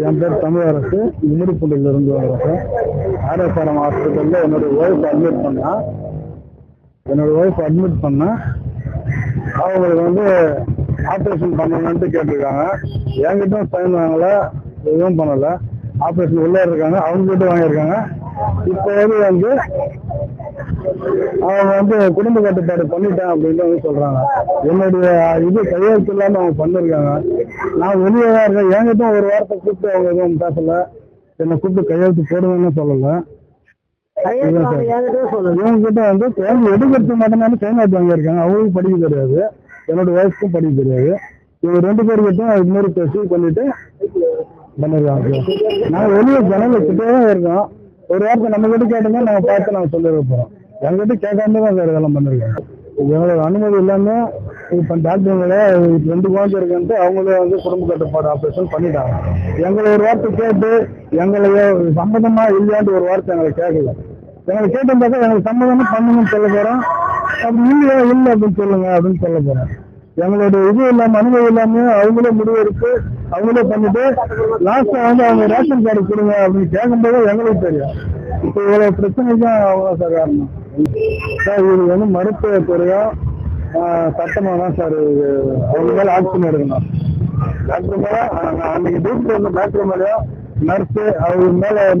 என் பேர் தமிழரசு, இமிடிப்பூண்டில இருந்து வரேன் சார். ஆர்எஸ்ஆர்எம் ஹாஸ்பிட்டலில் என்னோட ஒய்ஃப் அட்மிட் பண்ணேன். அவங்களுக்கு ஆப்ரேஷன் பண்ணணுன்ட்டு கேட்டிருக்காங்க. என்கிட்ட சைன் வாங்கலை, எதுவும் பண்ணலை. ஆப்ரேஷன் உள்ளே இருக்காங்க, அவங்ககிட்ட வாங்கியிருக்காங்க. இப்போ அவங்க குடும்ப கட்டுப்பாடு பண்ணிட்டேன் அப்படின்னு சொல்றாங்க. என்னுடைய கையெழுத்து இல்லாம அவங்க பண்ணிருக்காங்க. நான் வெளியே தான் இருக்கேன். என்கிட்ட ஒரு வாரத்தை கூப்பிட்டு அவங்க எதுவும் பேசல, என்னை கூப்பிட்டு கையெழுத்து போடுவேன்னு சொல்லல. இவங்க கிட்ட குழந்தை எடுக்கிறது மட்டும்தான் கைநாட்டு வாங்கியிருக்காங்க. அவங்களுக்கும் படிக்க தெரியாது, என்னோட வயசுக்கும் படிக்க தெரியாது. இவங்க 2 பேருக்கிட்டும் இது மாதிரி பேசி பண்ணிட்டு பண்ணிருக்காங்க. நாங்க வெளியே ஜனங்க கிட்டே இருக்கோம். ஒரு வாரத்தை நம்ம கிட்ட கேட்டோம்னா நாங்க பார்த்து நாங்க சொல்லிட போறோம். எங்கிட்ட கேட்காம தான் சார் இதெல்லாம் பண்ணிருக்காங்க. எங்களோட அனுமதி இல்லாம இப்ப டாக்டருங்களே 2 குழந்தை இருக்குன்ட்டு அவங்களே குடும்ப கட்டுப்பாடு ஆப்ரேஷன் பண்ணிட்டாங்க. எங்களை ஒரு வார்த்தை கேட்டு எங்களைய சம்மதமா இல்லையான்ட்டு ஒரு வார்த்தை எங்களை கேட்கல. எங்களை கேட்டிருந்தாக்கா எங்களுக்கு சம்மதமா பண்ணுங்கன்னு சொல்ல போறோம். அப்படி இல்லையா இல்லை அப்படின்னு சொல்லுங்க அப்படின்னு சொல்ல போறோம். எங்களோட இல்லாம அனுமதி இல்லாம அவங்களே முடிவெடுத்து அவங்களே பண்ணிட்டு லாஸ்ட்ல அவங்க ரேஷன் கார்டு கொடுங்க அப்படின்னு கேட்கும்போது எங்களுக்கு தெரியும். இப்போ இவ்வளவு பிரச்சனைக்கும் அவங்க சார் காரணம் சார். இது மருத்துவ துறையும் சட்டமா தான் சார் அவங்க மேல ஆக்ஷன் எடுக்கணும். டாக்டர் மேல அன்னைக்கு டியூட்டில இருந்த டாக்டர் மேலேயும் நர்ஸு அவங்க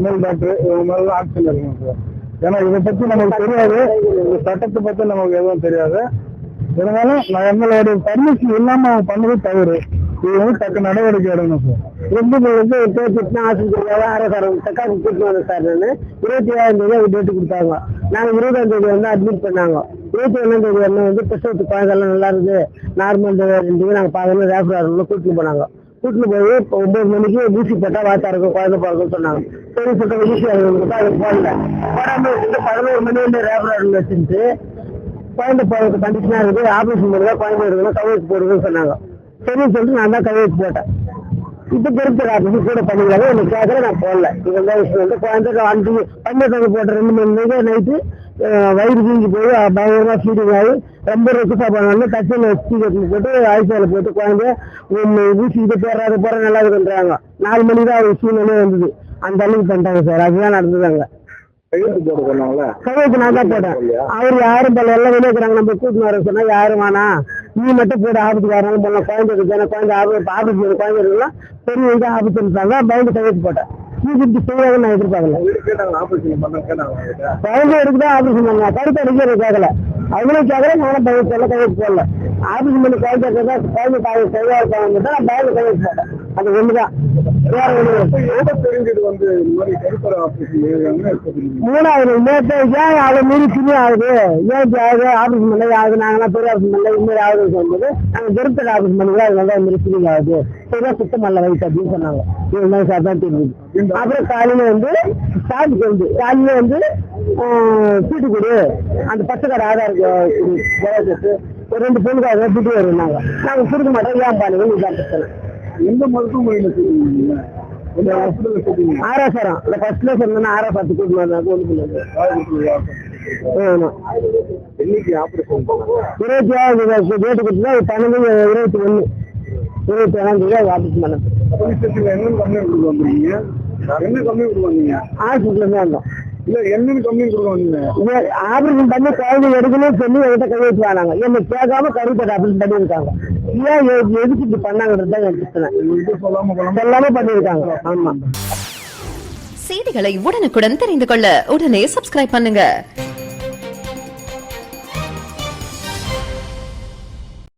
மேல் டாக்டர் இவங்க மேல ஆக்ஷன் எடுக்கணும் சார். ஏன்னா இதை பத்தி நமக்கு தெரியாது, இந்த சட்டத்தை பத்தி நமக்கு எதுவும் தெரியாது. இதனால நான் எங்களோட பர்மிஷன் இல்லாம அவங்க பண்ணது தவறு. இது தக்க நடவடிக்கை எடுக்கணும் சார். ஆர்எஸ்ஆர்எம் தக்காளி கூட்டிட்டு வந்தேன் சார். நான் 27ஆம் தேதி டேட்டு கொடுத்தாங்க. நாங்க 20ஆம் தேதி அட்மிட் பண்ணாங்க. 21ஆம் தேதி பிரசவத்து குழந்தைலாம் நல்லா இருக்கு, நார்மல் டெலிவரி நாங்க பாக்கணும் ரேஃபர் கூட்டிட்டு போனாங்க. கூட்டிட்டு போய் 9 மணிக்கு ஊசி போட்டா வாத்தா இருக்கும் குழந்தை பிறகுன்னு சொன்னாங்க. சரி சொல்லிட்டு ஊசி அதுக்கு போடல. போடாம 11 மணி ரேஃபர் வச்சுட்டு குழந்தை பிறகு கண்டிஷனா இருக்கு, ஆபரேஷன் பண்ணுங்க, குழந்தை இருக்குன்னா கையெழுத்து போடுங்கன்னு சொன்னாங்க. சரின்னு சொல்லிட்டு நான் தான் கையெழுத்து போட்டேன். இப்ப பெருத்த ஆபரேஷன் கூட பண்ணிக்கலாம் எனக்கு கேட்கல, நான் போடல. இதெல்லாம் விஷயம் குழந்தை பஞ்சத்தொகை போட்ட 2 மணி நேரம் நைட்டு வயிறு வீங்கி போய் பயங்கரமா ஃபீடிங் ஆகி ரொம்ப ரெக்குசா பண்ணாலும் தச்சில் வச்சு போட்டு ஐசியில் போட்டு குழந்தை ஊசிக்கிட்டு போடுற நல்லா இருக்குன்றாங்க. 4 மணிக்கு தான் அவர் சூழ்நிலை வந்தது. அந்த அளவுக்கு பண்ணிட்டாங்க சார். அதுதான் நடந்ததாங்க. கையெழுத்து போட சொன்னாங்களா? கையெழுத்து நான் தான் போட்டேன். அவர் யாரும் போல எல்லாம் வெளியே இருக்கிறாங்க. நம்ம கூட்டின்னு வர சொன்னா யாரும் வேணா, நீ மட்டும் போட்டு ஆபத்துக்கு வரணும் போல. குழந்தை இருக்கு, குழந்தை ஆபத்து குழந்தை இருக்குன்னா பெரிய ஆபத்து இருந்தாங்க. பயந்து கையெழுத்து போட்டேன். இப்படி செய்வாங்க நான் எதிர்பார்க்கல. குழந்தை எடுத்துதான் ஆபரேஷன் பண்ணா, கருத்து அடிக்கிறது கேட்கல. அவங்களும் கேட்கல, நானும் பயந்து சொல்ல கையெழுத்து போடல. ஆபரேஷன் பண்ணி குழந்தை குழந்தை சரியா இருக்காங்க தான் பயந்து கையெழுத்து போட்டேன். அது ஒண்ணுதான், வேற ஒண்ணு. மூணாவது நேற்று ஏன் அதை மீறி சின்ன ஆகுது, ஏன் ஆகுது ஆபரேஷன் பண்ண ஆகுது, நாங்களாம் பெரிய ஆபரேஷன் பண்ணல இன்னொரு ஆகுதுன்னு சொல்லும்போது நாங்கள் கருத்து ஆபரேஷன் பண்ணிக்கலாம். அது நல்லா இந்த சின்ன ஆகுது, சரியா சுத்தம் பண்ணல வயசு அப்படின்னு சொன்னாங்க. இதுதான் சார் தான் தெரியுது. அப்புறம் காலையில சாப்பிட்டு காலையில சீட்டு கொடு, அந்த பச்சைக்கார ஆதார் ஒரு 2 பொண்ணுக்காக திட்டு வருவாங்க. நாங்கள் கொடுக்க மாட்டோம், ஏன் பாருங்க இதான் பிரச்சனை. எந்த மருத்துவமனையில ஆர்எஸ்ஆர்எம் இந்த ஃபர்ஸ்ட்ல சொன்னா ஆர்எஸ்ஆர் கூட்டு வந்தாங்க. இன்னைக்கு ஆபரேஷன் 27 டேட்டு கொடுத்தா 12/21 27ஆம் தேதி ஆபரேஷன் பண்ணது. போலீஸ் ஸ்டேஷன்ல என்ன கம்ப்ளைண்ட் கொடுக்க வந்தீங்க? என்ன கம்ப்ளைண்ட் கொடுக்க வந்தீங்க? ஹாஸ்பிட்டல்ல இருந்து வந்தோம். இல்ல என்னன்னு கம்ப்ளைண்ட் கொடுக்க வந்தீங்க? ஆபரேஷன் பண்ணி குழந்தை எடுக்கணும்னு சொல்லி என்கிட்ட கையெழுத்து வாங்க. என்ன கேட்காம கருத்தை ஆபரேஷன் பண்ணியிருக்காங்க. ஏன் எதுக்கு இப்படி பண்ணாங்கன்றது என் பிரச்சனை. சொல்லாம பண்ணியிருக்காங்க. ஆமா. செய்திகளை உடனுக்குடன் தெரிந்து கொள்ள உடனே சப்ஸ்கிரைப் பண்ணுங்க.